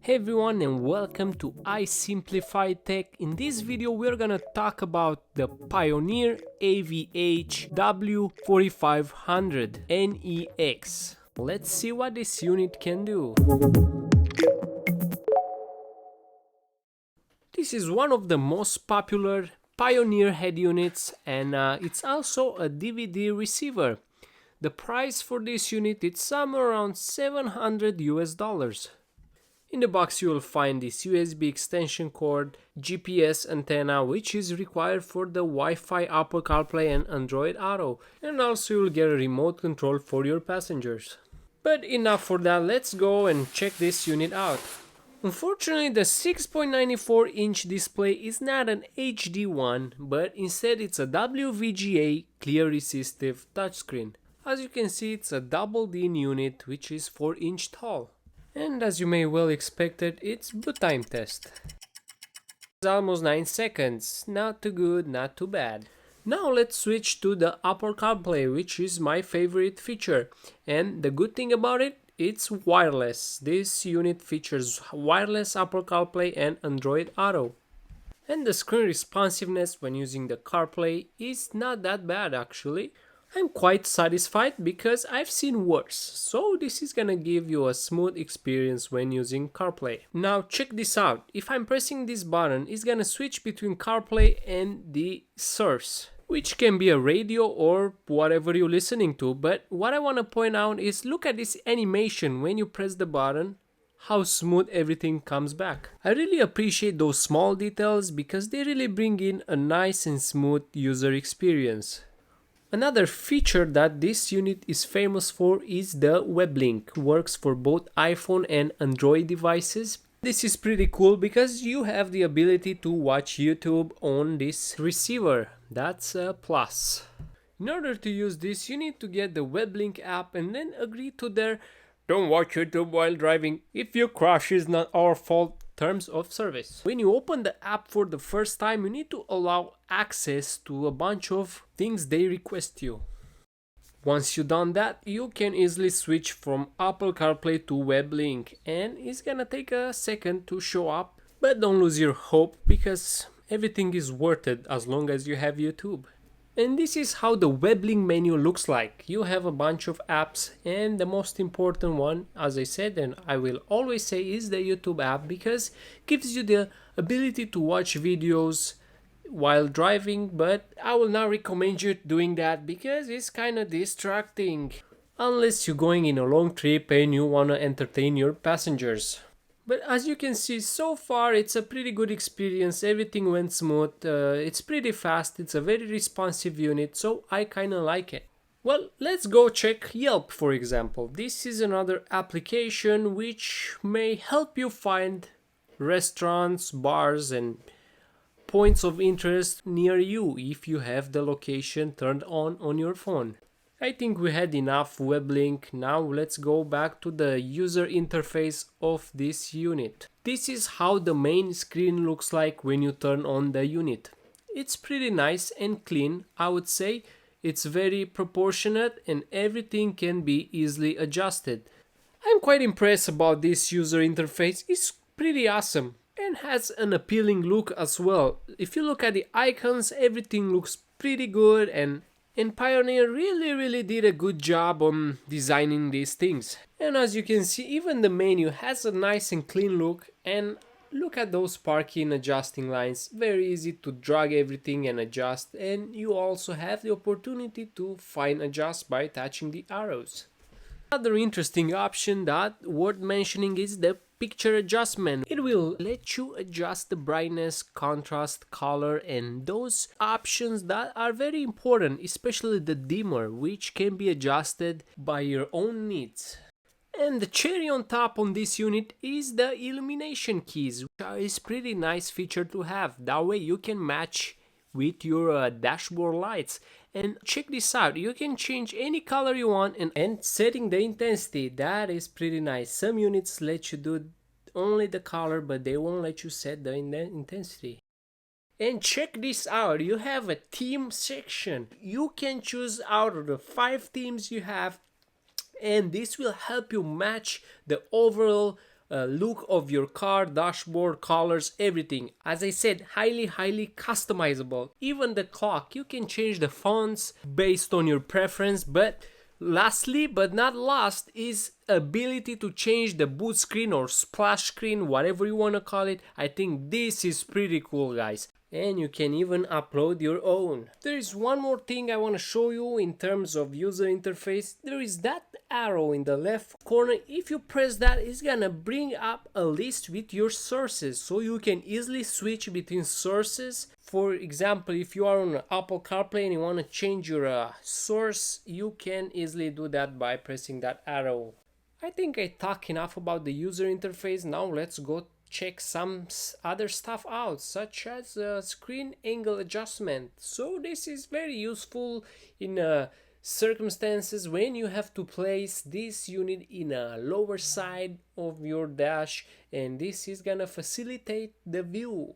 Hey everyone and welcome to iSimplified Tech. In this video we're gonna talk about the Pioneer AVH-W4500NEX. Let's see what this unit can do. This is one of the most popular Pioneer head units and it's also a DVD receiver. The price for this unit is somewhere around $700 US. In the box you will find this USB extension cord, GPS antenna which is required for the Wi-Fi, Apple CarPlay and Android Auto, and also you will get a remote control for your passengers. But enough for that, let's go and check this unit out. Unfortunately the 6.94-inch display is not an HD one, but instead it's a WVGA clear resistive touchscreen. As you can see it's a double DIN unit which is 4-inch tall. And as you may well expect it, it's boot time test. It's almost 9 seconds, not too good, not too bad. Now let's switch to the Apple CarPlay, which is my favorite feature. And the good thing about it, it's wireless. This unit features wireless Apple CarPlay and Android Auto. And the screen responsiveness when using the CarPlay is not that bad actually. I'm quite satisfied because I've seen worse, so this is gonna give you a smooth experience when using CarPlay. Now check this out, if I'm pressing this button, it's gonna switch between CarPlay and the source, which can be a radio or whatever you're listening to, but what I wanna point out is look at this animation when you press the button, how smooth everything comes back. I really appreciate those small details because they really bring in a nice and smooth user experience. Another feature that this unit is famous for is the WebLink. Works for both iPhone and Android devices. This is pretty cool because you have the ability to watch YouTube on this receiver. That's a plus. In order to use this, you need to get the WebLink app and then agree to their "Don't watch YouTube while driving. If you crash, it's not our fault" terms of service. When you open the app for the first time, you need to allow access to a bunch of things they request you. Once you've done that, you can easily switch from Apple CarPlay to WebLink, and it's gonna take a second to show up, but don't lose your hope because everything is worth it as long as you have YouTube. And this is how the WebLink menu looks like. You have a bunch of apps and the most important one, as I said and I will always say, is the YouTube app because it gives you the ability to watch videos while driving, but I will not recommend you doing that because it's kind of distracting unless you're going in a long trip and you want to entertain your passengers. But as you can see, so far it's a pretty good experience, everything went smooth, it's pretty fast, it's a very responsive unit, so I kinda like it. Well, let's go check Yelp for example. This is another application which may help you find restaurants, bars and points of interest near you if you have the location turned on your phone. I think we had enough WebLink. Now let's go back to the user interface of this unit. This is how the main screen looks like when you turn on the unit. It's pretty nice and clean, I would say. It's very proportionate and everything can be easily adjusted. I'm quite impressed about this user interface. It's pretty awesome and has an appealing look as well. If you look at the icons, everything looks pretty good and Pioneer really did a good job on designing these things. And as you can see, even the menu has a nice and clean look, and look at those parking adjusting lines, very easy to drag everything and adjust, and you also have the opportunity to fine adjust by touching the arrows. Another interesting option that worth mentioning is the picture adjustment. It will let you adjust the brightness, contrast, color and those options that are very important, especially the dimmer, which can be adjusted by your own needs. And the cherry on top on this unit is the illumination keys, which is pretty nice feature to have. That way you can match with your dashboard lights. And check this out, you can change any color you want and setting the intensity. That is pretty nice. Some units let you do only the color, but they won't let you set the intensity. And check this out, you have a theme section. You can choose out of the 5 themes you have, and this will help you match the overall look of your car, dashboard, colors, everything. As I said, highly customizable. Even the clock, you can change the fonts based on your preference. But lastly but not last is ability to change the boot screen or splash screen, whatever you want to call it. I think this is pretty cool, guys. And you can even upload your own. There is one more thing I want to show you in terms of user interface. There is that arrow in the left corner. If you press that, it's gonna bring up a list with your sources, so you can easily switch between sources. For example, if you are on Apple CarPlay and you want to change your source, you can easily do that by pressing that arrow. I think I talked enough about the user interface. Now let's go check some other stuff out, such as screen angle adjustment. So this is very useful in circumstances when you have to place this unit in a lower side of your dash, and this is gonna facilitate the view.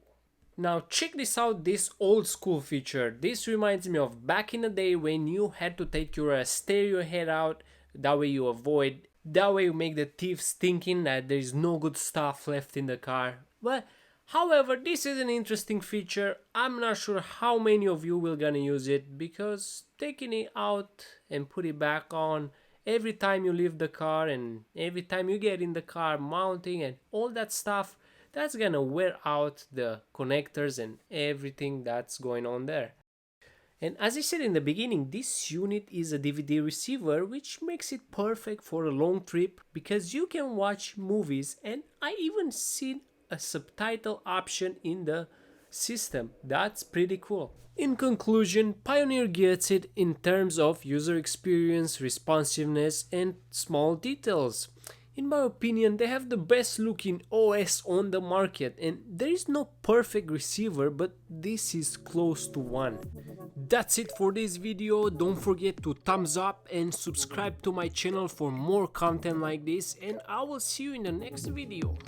Now check this out, this old school feature. This reminds me of back in the day when you had to take your stereo head out. That way you make the thieves thinking that there is no good stuff left in the car. But however, this is an interesting feature. I'm not sure how many of you will gonna use it, because taking it out and put it back on every time you leave the car and every time you get in the car, mounting and all that stuff, that's gonna wear out the connectors and everything that's going on there. And as I said in the beginning, this unit is a DVD receiver, which makes it perfect for a long trip because you can watch movies, and I even seen a subtitle option in the system. That's pretty cool. In conclusion, Pioneer gets it in terms of user experience, responsiveness, and small details. In my opinion, they have the best looking OS on the market, and there is no perfect receiver, but this is close to one. That's it for this video. Don't forget to thumbs up and subscribe to my channel for more content like this, and I will see you in the next video.